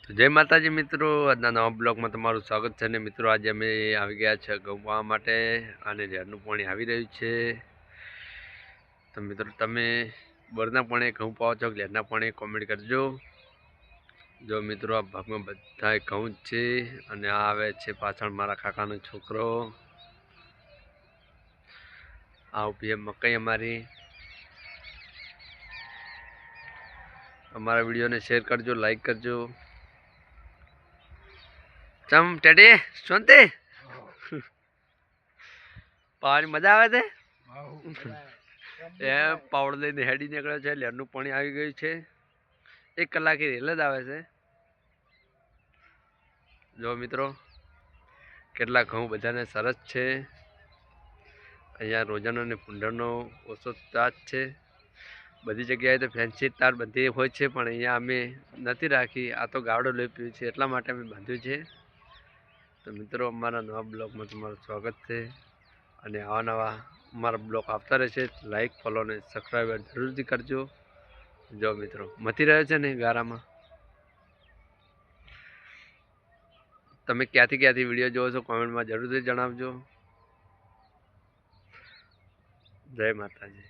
તો જય માતાજી મિત્રો, આજના નવા બ્લોગમાં તમારું સ્વાગત છે. ને મિત્રો આજે અમે આવી ગયા છે ઘઉં વાવવા માટે અને ઝેરનું પાણી આવી રહ્યું છે. તો મિત્રો તમે બોરના પાણી ઘઉં પાવો છો કે ઝેરના પાણી કોમેન્ટ કરજો. જો મિત્રો આ ભાગમાં બધા ઘઉં જ છે અને આ આવે છે પાછળ મારા કાકાનો છોકરો. આ ઉભી મકાઈ અમારી. અમારા વિડીયોને શેર કરજો, લાઈક કરજો. ચમ ટેડી શાંતિ પાવાની મજા આવે છે. એ પાવડો લઈને હેડી નીકળ્યો છે. લેરનું પાણી આવી ગયું છે. 1 કલાકે રેલ જ આવે છે. જો મિત્રો કેટલા ઘઉં બધાને સરસ છે. અહીંયા રોજાનો અને ભૂંડરનો ઓછો ચાર્જ છે. બધી જગ્યાએ તો ફેન્સી તાર બધી હોય છે, પણ અહીંયા અમે નથી રાખી. આ તો ગાવડો લઈ પીવું છે એટલા માટે અમે બાંધ્યું છે. તો મિત્રો અમારા નવા બ્લોગમાં તમારું સ્વાગત છે અને આવા નવા અમારા બ્લોગ આવતા રહેશે. લાઈક, ફોલો અને સબસ્ક્રાઈબર જરૂરથી કરજો. જો મિત્રો મથી રહ્યો છે ને ગારામાં. તમે ક્યાંથી વિડીયો જોવો છો કોમેન્ટમાં જરૂરથી જણાવજો. જય માતાજી.